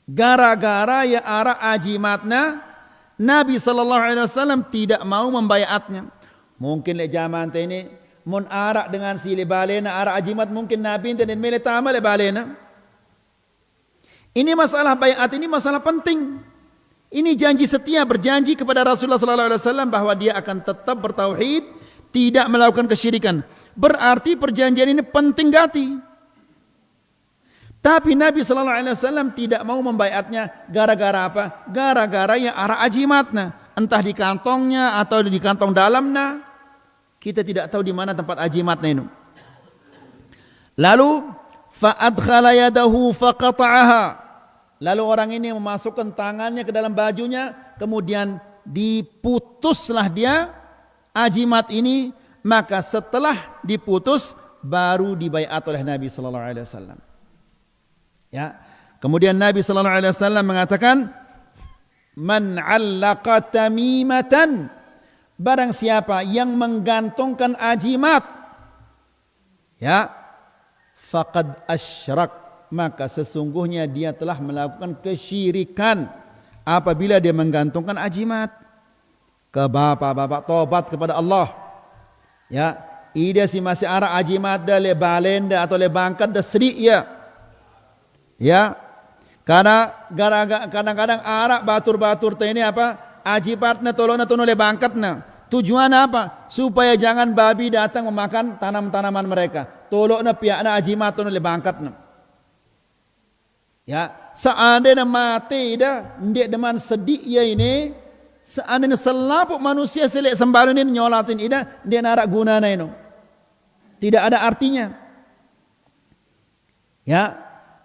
Gara-gara ya arah ajimatnya, Nabi sallallahu alaihi wasallam tidak mau membaiatnya. Mungkin le zaman ini mun arak dengan si lebalena arak ajimat mungkin Nabi dan mele tama lebalena. Ini masalah baiat, ini masalah penting. Ini janji setia, berjanji kepada Rasulullah sallallahu alaihi wasallam bahwa dia akan tetap bertauhid, tidak melakukan kesyirikan. Berarti perjanjian ini penting gati. Tapi Nabi sallallahu alaihi wasallam tidak mau membaiatnya gara-gara apa? Gara-gara yang arah ajimatna, entah di kantongnya atau di kantong dalamnya. Kita tidak tahu di mana tempat ajimatnya itu. Lalu fa'adkhala yadahu faqata'aha. Lalu orang ini memasukkan tangannya ke dalam bajunya, kemudian diputuslah dia ajimat ini, maka setelah diputus baru dibaiat oleh Nabi sallallahu alaihi wasallam. Ya. Kemudian Nabi sallallahu alaihi wasallam mengatakan, "Man 'allaqa tamimatan," barang siapa yang menggantungkan ajimat, ya, faqad asyrak, maka sesungguhnya dia telah melakukan kesyirikan apabila dia menggantungkan ajimat. Ke bapak-bapak tobat kepada Allah. Ya, ida si masih ara ajimat dah le balenda atau le bangkat dah sedik ya. Ya. Karena kadang-kadang ara batur-batur teh ini apa? Ajimatna tolongna tono le bangkatna. Tujuan apa? Supaya jangan babi datang memakan tanam-tanaman mereka. Tolongna pihakna ajimat tono le bangkatna. Ya, seandainya mati dah, ndek deman sedik ya ini, seandainya selapuk manusia selek sembalun ini nyolatin ida, dia narak gunana ini. Tidak ada artinya. Ya,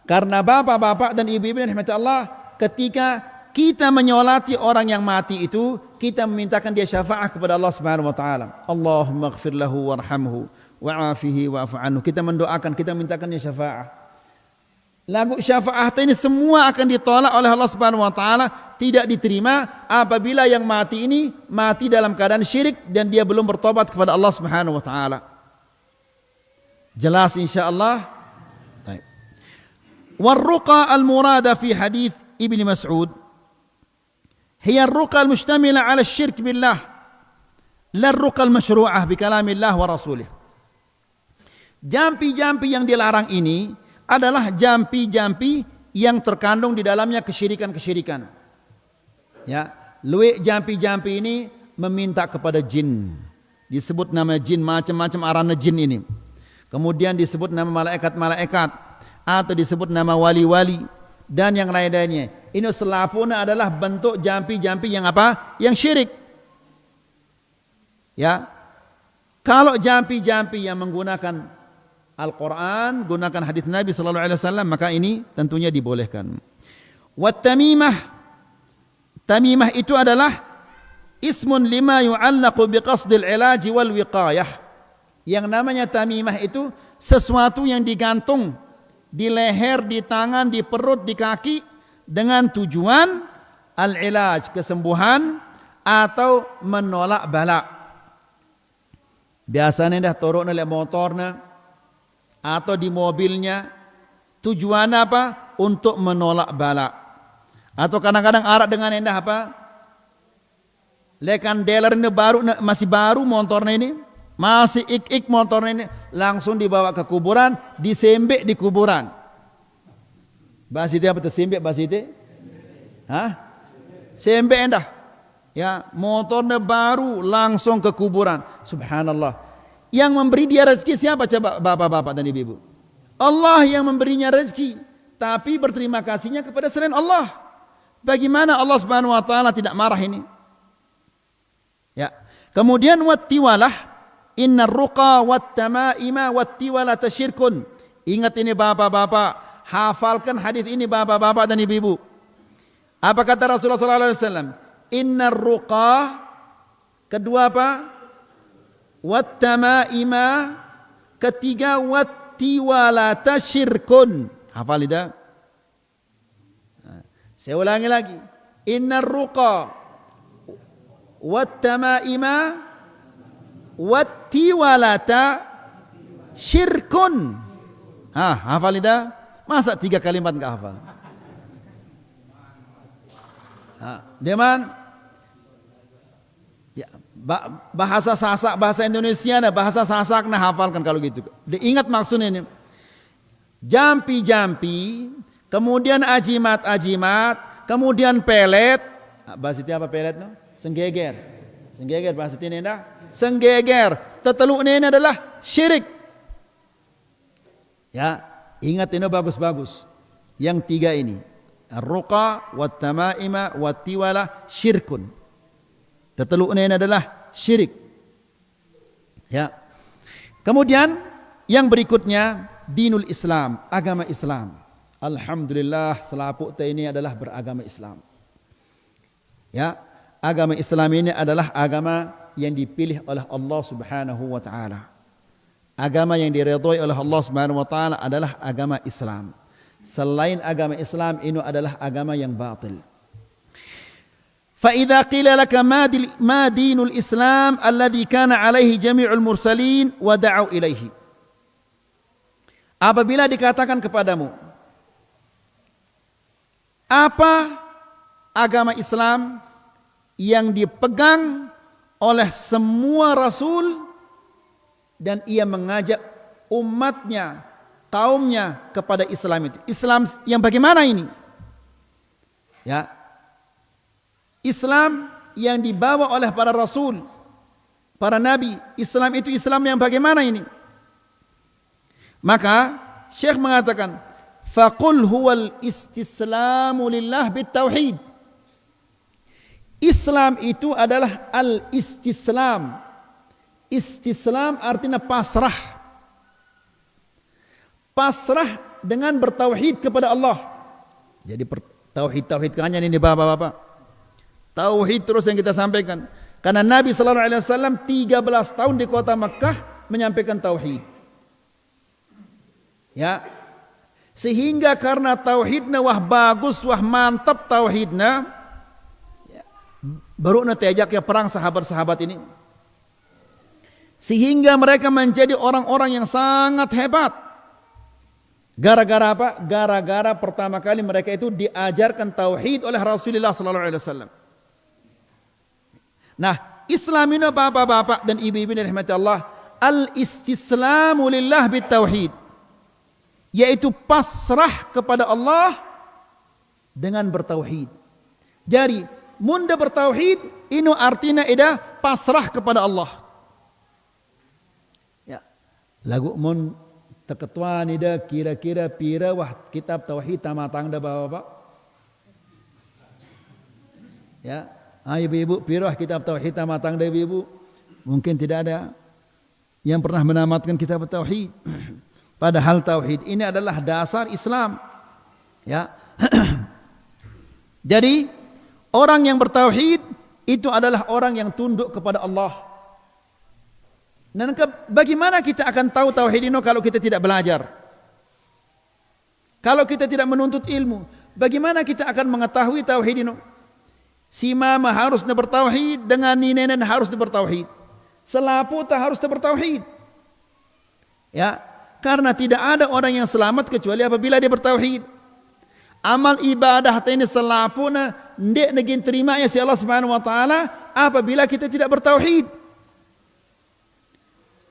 karena bapak-bapak dan ibu-ibu yang dirahmati Allah, ketika kita menyolati orang yang mati itu, kita memintakan dia syafaat kepada Allah Subhanahu wa taala. Allahumma ighfir lahu warhamhu wa'afihi wa'fu anhu. Kita mendoakan, kita mintakan dia syafaat. Lagu syafaat ini semua akan ditolak oleh Allah Subhanahu wa taala, tidak diterima apabila yang mati ini mati dalam keadaan syirik dan dia belum bertobat kepada Allah Subhanahu wa taala. Jelas insyaallah. Baik. Warruqa al-murada fi hadis Ibnu Mas'ud hiya ar-ruqa al-mustamila 'ala asy-syirk billah, la ar-ruqa al-masyru'ah bi kalamillah wa rasulih. Jampi-jampi yang dilarang ini adalah jampi-jampi yang terkandung di dalamnya kesyirikan-kesyirikan. Ya, luwe jampi-jampi ini meminta kepada jin. Disebut nama jin, macam-macam arana jin ini. Kemudian disebut nama malaikat-malaikat atau disebut nama wali-wali dan yang lain-lainnya. Ini selapuna adalah bentuk jampi-jampi yang apa? Yang syirik. Ya. Kalau jampi-jampi yang menggunakan Al-Quran, gunakan hadis Nabi sallallahu alaihi wasallam, maka ini tentunya dibolehkan. Wat tamimah, tamimah itu adalah ismun lima yu'allaqu biqasdil ilaj wal wiqayah. Yang namanya tamimah itu sesuatu yang digantung di leher, di tangan, di perut, di kaki dengan tujuan al-ilaj, kesembuhan atau menolak bala. Biasanya dah torokna le motorna atau di mobilnya, tujuan apa? Untuk menolak bala. Atau kadang-kadang arak dengan endah apa? Lekan dealer ini baru, masih baru motornya ini, masih ik-ik motornya ini, langsung dibawa ke kuburan, disembek di kuburan. Bahasa itu apa? Sembek bahasa itu? Hah? Sembek endah. Ya, motornya baru langsung ke kuburan. Subhanallah. Yang memberi dia rezeki siapa coba bapak-bapak dan ibu-ibu? Allah yang memberinya rezeki, tapi berterima kasihnya kepada selain Allah. Bagaimana Allah Subhanahu wa taala tidak marah ini? Ya. Kemudian wattiwalah, innar ruqa wattamaima wattiwala tasyirkun. Ingat ini bapak-bapak, hafalkan hadis ini bapak-bapak dan ibu-ibu. Apa kata Rasulullah sallallahu alaihi wasallam? Innar ruqa, kedua apa? Wattamaima, ketiga wattiwalata syirkun. Hafal tidak? Saya ulangi lagi. Innar ruqa wattamaima wattiwalata syirkun. Hafal tidak? Masa 3 kalimat enggak hafal? Deman? Ya, bahasa Sasak, bahasa Indonesia, bahasa Sasak, nah hafalkan kalau gitu. Ingat maksudnya ini. Jampi-jampi, kemudian ajimat-ajimat, kemudian pelet. Bahasa itu apa pelet? No? Senggeger. Senggeger bahasa ini nah. Senggeger. Teteluknya ini adalah syirik. Ya, ingat ini bagus-bagus. Yang 3 ini. Ar-ruqa, wat-tamaima, wat-tiwala, syirkun. Teteluknya ini adalah syirik. Ya. Kemudian yang berikutnya dinul Islam, agama Islam. Alhamdulillah selaput ini adalah beragama Islam. Ya, agama Islam ini adalah agama yang dipilih oleh Allah Subhanahu wa taala. Agama yang diridhai oleh Allah Subhanahu wa taala adalah agama Islam. Selain agama Islam ini adalah agama yang batil. فإذا قيل لك ما دين الإسلام الذي كان عليه جميع المرسلين ودعوا إليه. Apabila dikatakan kepadamu, apa agama Islam yang dipegang oleh semua rasul dan ia mengajak umatnya, kaumnya kepada Islam itu. Islam yang bagaimana ini? Ya. Islam yang dibawa oleh para rasul, para nabi. Islam itu Islam yang bagaimana ini? Maka Syekh mengatakan, faqul huwal istislamu lillah bitauhid. Islam itu adalah al-istislam. Istislam artinya pasrah. Pasrah dengan bertauhid kepada Allah. Jadi tauhid hanya ini bapak-bapak. Tauhid terus yang kita sampaikan. Karena Nabi sallallahu alaihi wasallam 13 tahun di kota Makkah menyampaikan tauhid. Ya. Sehingga karena tauhidnya wah bagus, wah mantap tauhidnya, ya, baru nanti ajaknya perang sahabat-sahabat ini. Sehingga mereka menjadi orang-orang yang sangat hebat. Gara-gara apa? Gara-gara pertama kali mereka itu diajarkan tauhid oleh Rasulullah sallallahu alaihi wasallam. Nah, Islam ini bapak-bapak dan ibu-ibu yang dirahmati Allah, al-istislamu lillah bitauhid, yaitu pasrah kepada Allah dengan bertauhid. Jadi, munda bertauhid ini artinya ida pasrah kepada Allah. Ya. Lagu mun teketuan ida kira-kira pira wah kitab tauhid tamatang da bapak-bapak. Ya. Ibu-ibu, pirah kitab tauhid tamatang dari ibu. Mungkin tidak ada yang pernah menamatkan kitab tauhid. Padahal tauhid ini adalah dasar Islam. Ya. Jadi orang yang bertauhid itu adalah orang yang tunduk kepada Allah. Dan bagaimana kita akan tahu tauhid ini kalau kita tidak belajar? Kalau kita tidak menuntut ilmu, bagaimana kita akan mengetahui tauhid ini? Si mama harus bertauhid, dengan nenek harus bertauhid. Selaputa harus bertauhid. Ya, karena tidak ada orang yang selamat kecuali apabila dia bertauhid. Amal ibadah ini selapuna ndek negin terima ya si Allah Subhanahu wa taala apabila kita tidak bertauhid.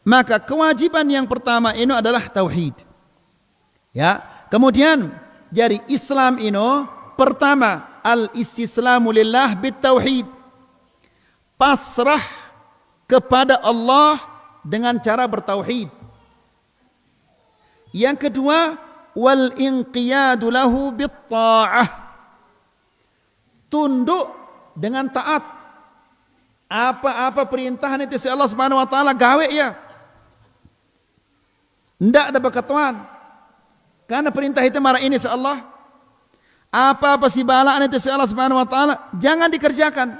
Maka kewajiban yang pertama ini adalah tauhid. Ya, kemudian dari Islam ini pertama al-istislamu lillah bitauhid. Pasrah kepada Allah dengan cara bertauhid. Yang kedua, wal inqiyadu lahu bitta'ah. Tunduk dengan taat. Apa-apa perintahan itu si Allah Subhanahu wa taala gawe ya. Ndak ada bakatuan. Karena perintah itu marah ini si Allah. Apa-apa si balaan itu si Allah Subhanahu wa taala jangan dikerjakan.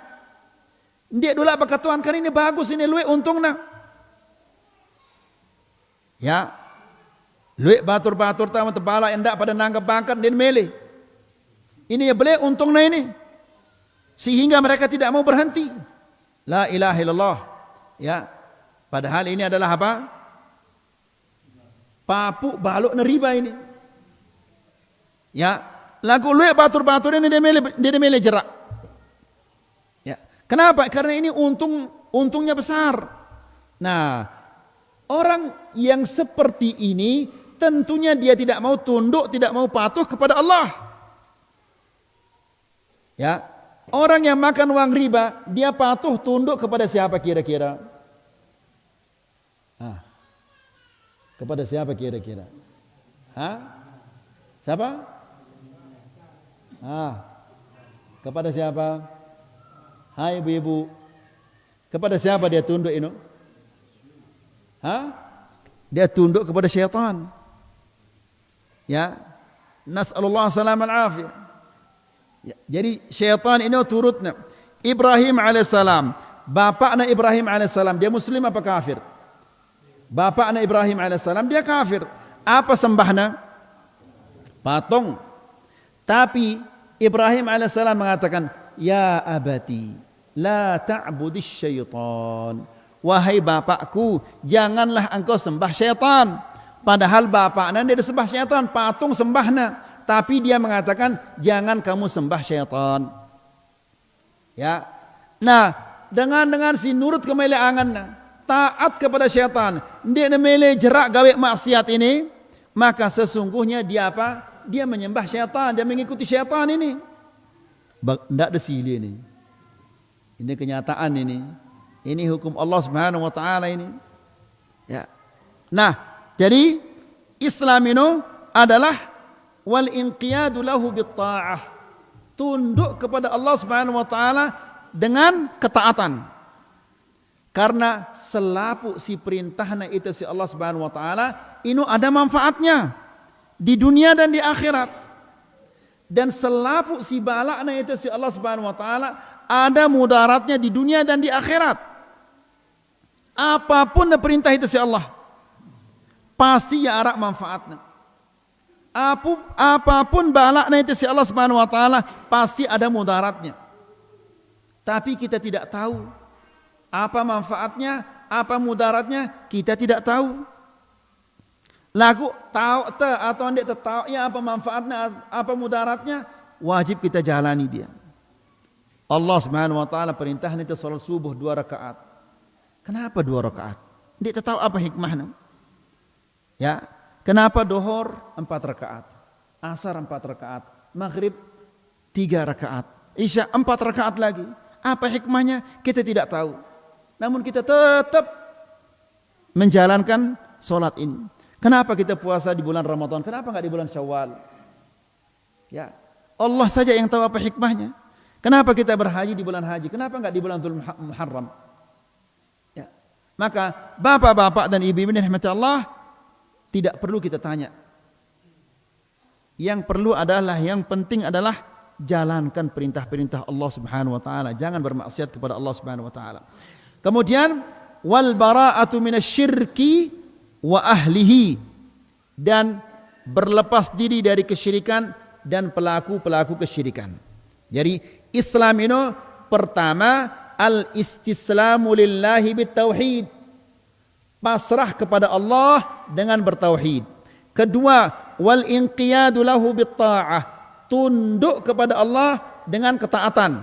Ndak dulu bakatuan kan ini bagus ini luwe untungna. Ya. Luwe batur-batur tamu tebala endak pada nanggap bangkat dan mele. Ini ya beli untungna ini. Sehingga mereka tidak mau berhenti. La ilaha illallah. Ya. Padahal ini adalah apa? Papu baluk neriba ini. Ya. Lagu luwe batur-batur ini dia mele jerak. Ya. Kenapa? Karena ini untungnya besar. Nah, orang yang seperti ini tentunya dia tidak mau tunduk, tidak mau patuh kepada Allah. Ya. Orang yang makan uang riba, dia patuh tunduk kepada siapa kira-kira? Kepada siapa kira-kira? Siapa? Kepada siapa? Hai ibu-ibu. Kepada siapa dia tunduk ini? Dia tunduk kepada syaitan. Ya, nas'alullah salam al-afiyah. Ya, jadi syaitan ini turutnya. Ibrahim alaihissalam, bapaknya Ibrahim alaihissalam, dia muslim apa kafir? Bapaknya Ibrahim alaihissalam dia kafir. Apa sembahnya? Patung. Tapi Ibrahim alaihissalam mengatakan, ya abati, la ta'budis syaitan. Wahai bapakku, janganlah engkau sembah syaitan. Padahal bapaknya dia disembah syaitan, patung sembahnya. Tapi dia mengatakan, jangan kamu sembah syaitan. Ya. Nah, dengan si nurut kemeleangannya, taat kepada syaitan, dia memilih jerak gawe maksiat ini, maka sesungguhnya dia apa? Dia menyembah syaitan, dia mengikuti syaitan ini. Tidak ada sili ini. Ini kenyataan ini. Ini hukum Allah Subhanahu wa taala ini. Ya. Nah, jadi Islam itu adalah wal inqiyadu lahu bit ta'ah. Tunduk kepada Allah Subhanahu wa taala dengan ketaatan. Karena selapu si perintahnya itu si Allah Subhanahu wa taala, ini ada manfaatnya di dunia dan di akhirat. Dan selapu si balaknya itu si Allah Subhanahu wa taala, ada mudaratnya di dunia dan di akhirat. Apapun perintah itu si Allah, pasti ya arak manfaatnya. Apapun balaknya itu si Allah Subhanahu wa taala, pasti ada mudaratnya. Tapi kita tidak tahu apa manfaatnya, apa mudaratnya, kita tidak tahu. Lagu tahu atau tidak tahu ya apa manfaatnya, apa mudaratnya, wajib kita jalani dia. Allah Subhanahu wa taala perintahnya itu salat subuh 2 rakaat. Kenapa 2 rakaat? Tidak tahu apa hikmahnya. Ya, kenapa duhur 4 rakaat, asar 4 rakaat, maghrib 3 rakaat, isya 4 rakaat lagi. Apa hikmahnya? Kita tidak tahu. Namun kita tetap menjalankan solat ini. Kenapa kita puasa di bulan Ramadan? Kenapa enggak di bulan Syawal? Ya, Allah saja yang tahu apa hikmahnya. Kenapa kita berhaji di bulan haji? Kenapa enggak di bulan Dzul Muharram? Ya. Maka bapak-bapak dan ibu-ibu yang dirahmati Allah, tidak perlu kita tanya. Yang perlu adalah, yang penting adalah jalankan perintah-perintah Allah Subhanahu wa taala, jangan bermaksiat kepada Allah Subhanahu wa taala. Kemudian wal bara'atu minasyirki wa ahlihi, dan berlepas diri dari kesyirikan dan pelaku-pelaku kesyirikan. Jadi Islam ini pertama al-istislamu lillahi bitauhid, pasrah kepada Allah dengan bertauhid. Kedua, wal inqiyadu lahu bitta'ah, tunduk kepada Allah dengan ketaatan.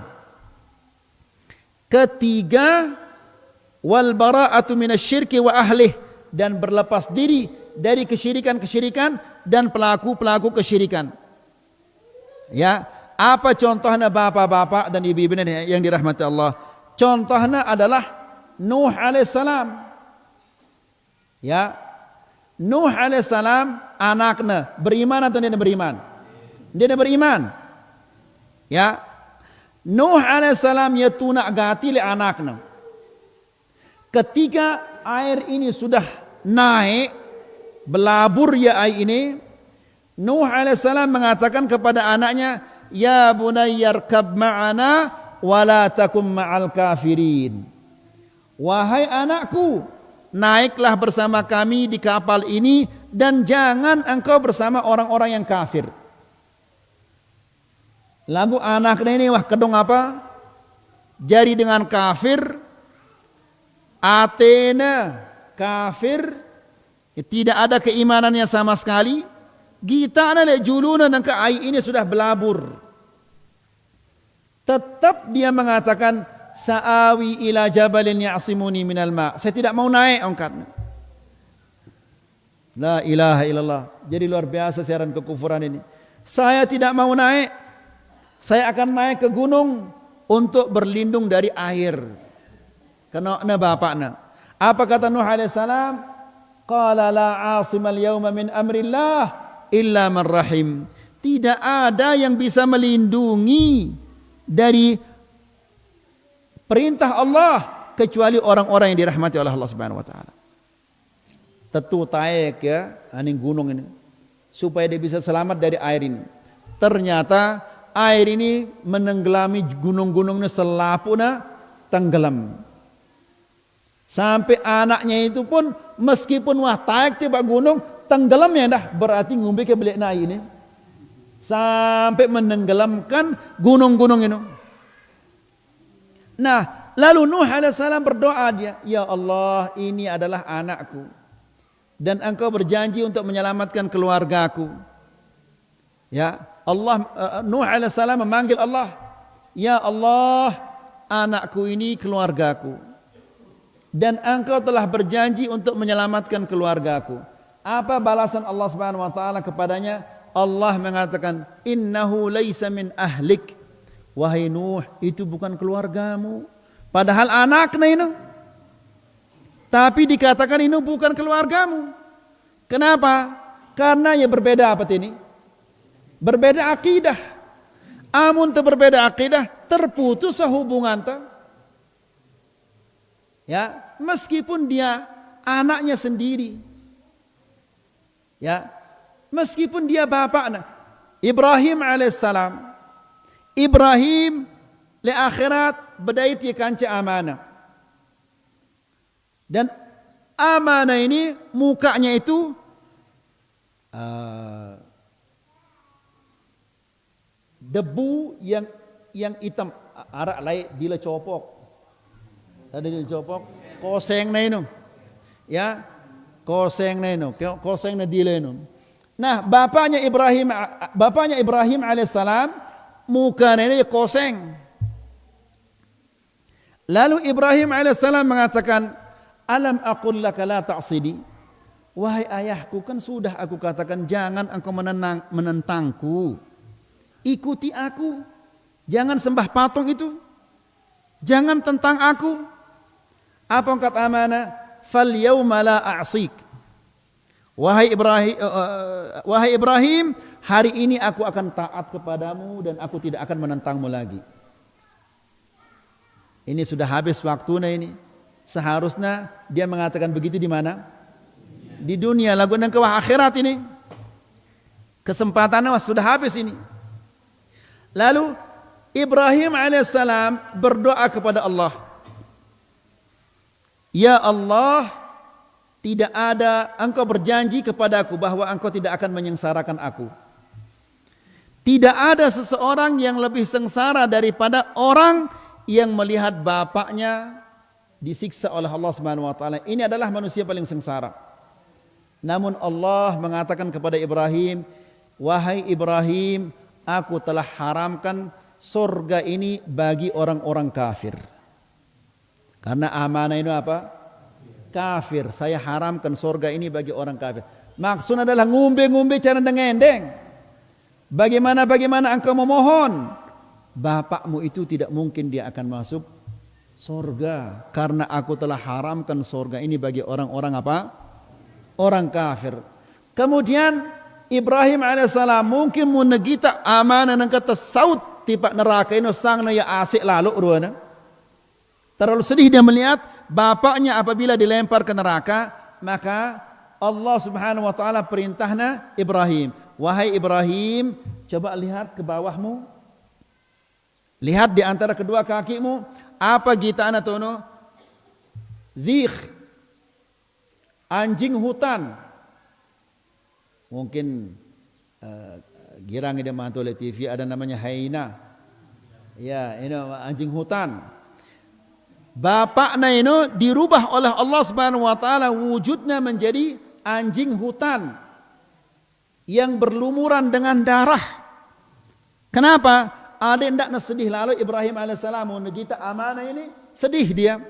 Ketiga, wal bara'atu minasyirki wa ahlih, dan berlepas diri dari kesyirikan-kesyirikan dan pelaku-pelaku kesyirikan. Ya, apa contohnya bapak-bapak dan ibu-ibu yang dirahmati Allah? Contohnya adalah Nuh alaihissalam. Ya, Nuh alaihissalam anaknya beriman atau tidak beriman? Dia beriman. Ya, Nuh alaihissalam ya tunak gati le anaknya. Ketika air ini sudah naik, belabur ya air ini, Nuh alaihissalam mengatakan kepada anaknya, ya bunayyarkab ma'ana wala takum ma'al kafirin. Wahai anakku, naiklah bersama kami di kapal ini dan jangan engkau bersama orang-orang yang kafir. Lagu anaknya ini wah kedong apa? Jadi dengan kafir, Athena kafir, tidak ada keimanannya sama sekali. Kita adalah juluna dan ke air ini sudah belabur. Tetap dia mengatakan, sa'awi ila jabalin ya'simuni minal ma'. Saya tidak mau naik angkat. La ilaha illallah. Jadi luar biasa siaran kekufuran ini. Saya tidak mau naik. Saya akan naik ke gunung untuk berlindung dari air. Kena bapaknya. Apa kata Nuh alaihissalam? Qala la 'asimal yawma min amrillah illa man rahim. Tidak ada yang bisa melindungi dari perintah Allah kecuali orang-orang yang dirahmati oleh Allah Subhanahu wa taala. tetu taek ya aning gunung ini supaya dia bisa selamat dari air ini. Ternyata air ini menenggelami gunung-gunungnya selapuna tenggelam. Sampai anaknya itu pun meskipun wah taek tiba gunung tenggelam ya dah berarti ngumbe ke belik naik ini. Sampai menenggelamkan gunung-gunung ini. Nah, lalu Nuh alaihissalam berdoa dia, ya Allah ini adalah anakku. Dan engkau berjanji untuk menyelamatkan keluargaku. Ya, Nuh alaihissalam memanggil Allah, ya Allah, anakku ini keluargaku. Dan engkau telah berjanji untuk menyelamatkan keluargaku. Apa balasan Allah Subhanahu wa taala kepadanya? Allah mengatakan, innahu laisa min ahlik. Wahai Nuh, itu bukan keluargamu. Padahal anaknya ini. Tapi dikatakan ini bukan keluargamu. Kenapa? Karena ya berbeda apa ini? Berbeda akidah. Amun berbeda akidah, terputus hubungan ta. Ya, meskipun dia anaknya sendiri. Ya, meskipun dia bapaknya. Ibrahim alaihissalam. Ibrahim le akhirat bedait ye kanca amanah. Dan amanah ini mukanya itu debu yang hitam arak lai dila copok. Ada dila copok koseng na ino. Ya, koseng na ino, koseng na dila ino. Nah, bapaknya Ibrahim alaihissalam mukanya ini koseng. Lalu Ibrahim alaihissalam mengatakan, alam aqul laka la ta'sidi. Wahai ayahku, kan sudah aku katakan jangan engkau menentangku. Ikuti aku. Jangan sembah patung itu. Jangan tentang aku. Apa kata amanah? Fal yawma la a'sik. Wahai Ibrahim, hari ini aku akan taat kepadamu dan aku tidak akan menentangmu lagi. Ini sudah habis waktunya ini. Seharusnya dia mengatakan begitu di mana? Di dunia. Lagu dan kewah akhirat ini. Kesempatannya sudah habis ini. Lalu Ibrahim alaihissalam berdoa kepada Allah. Ya Allah, tidak ada, engkau berjanji kepadaku bahwa engkau tidak akan menyengsarakan aku. Tidak ada seseorang yang lebih sengsara daripada orang yang melihat bapaknya disiksa oleh Allah Subhanahu wa taala. Ini adalah manusia paling sengsara. Namun Allah mengatakan kepada Ibrahim, wahai Ibrahim, aku telah haramkan surga ini bagi orang-orang kafir. Karena amanah itu apa? Kafir. Saya haramkan surga ini bagi orang kafir. Maksudnya adalah ngumbe-ngumbe cara dengendeng. Bagaimana engkau memohon? Bapakmu itu tidak mungkin dia akan masuk surga. Karena aku telah haramkan surga ini bagi orang-orang apa? Orang kafir. Kemudian Ibrahim alaihissalam mungkin menegita amanah yang kata saut tipak neraka ini sang na ya asik lalu ruana. Terlalu sedih dia melihat bapaknya apabila dilempar ke neraka, maka Allah Subhanahu wa taala perintahnya Ibrahim, wahai Ibrahim, coba lihat ke bawahmu. Lihat di antara kedua kakimu, apa kita anak tono? Dzikh, anjing hutan. Mungkin girang dia mantu oleh TV ada namanya hyena. Ya, ini anjing hutan. Bapaknya ini dirubah oleh Allah Subhanahu wa taala wujudnya menjadi anjing hutan yang berlumuran dengan darah. Kenapa? Ada yang tidak sedih lalu Ibrahim alaihissalam menegita amanah ini sedih dia.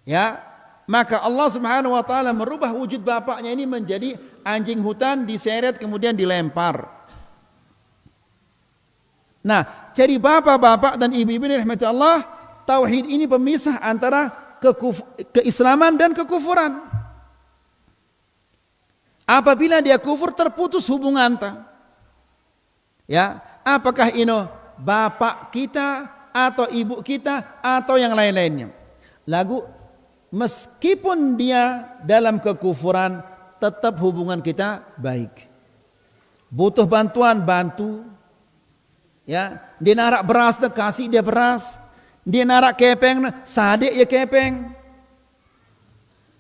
Ya, maka Allah Subhanahu wa taala merubah wujud bapaknya ini menjadi anjing hutan, diseret kemudian dilempar. Nah, cari bapak-bapak dan ibu-ibu ini rahmat Allah, tauhid ini pemisah antara keislaman dan kekufuran. Apabila dia kufur terputus hubungan ta. Ya, apakah ini bapak kita atau ibu kita atau yang lain-lainnya. Lagu meskipun dia dalam kekufuran, tetap hubungan kita baik. Butuh bantuan, bantu. Ya, dia narak beras, kasih dia beras. Dia narak kepeng, sadik ya kepeng.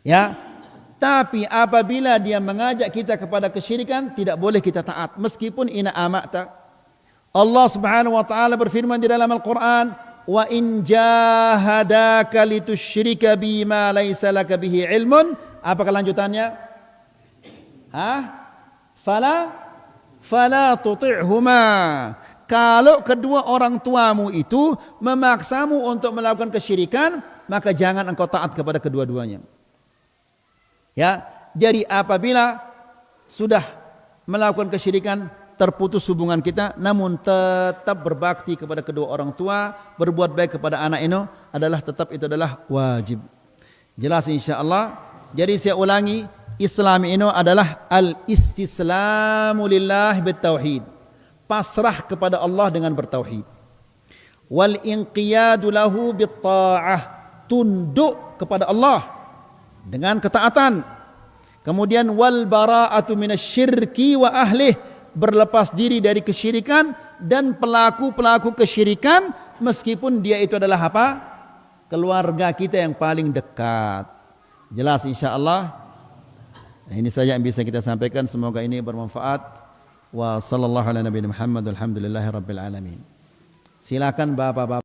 Ya, tapi apabila dia mengajak kita kepada kesyirikan, tidak boleh kita taat meskipun ina amata. Allah Subhanahu wa taala berfirman di dalam Al-Qur'an, "Wa in jahadaka litusyrika bima laisa laka bihi ilmun." Apa kelanjutannya? Fala tuti'huma. Kalau kedua orang tuamu itu memaksamu untuk melakukan kesyirikan, maka jangan engkau taat kepada kedua-duanya. Ya, jadi apabila sudah melakukan kesyirikan, terputus hubungan kita, namun tetap berbakti kepada kedua orang tua, berbuat baik kepada anak itu adalah wajib. Jelas insyaallah. Jadi saya ulangi, Islam ini adalah al-istislamu lillah bitauhid. Pasrah kepada Allah dengan bertauhid. Wal inqiyadu lahu bitta'ah. Tunduk kepada Allah dengan ketaatan. Kemudian wal bara'atu minasyirki wa ahlih, berlepas diri dari kesyirikan dan pelaku-pelaku kesyirikan, meskipun dia itu adalah apa? Keluarga kita yang paling dekat. Jelas insyaallah. Nah, ini saja yang bisa kita sampaikan, semoga ini bermanfaat. Wa sallallahu ala nabiyina Muhammad, alhamdulillahirabbil alamin. Silakan Bapak-bapak.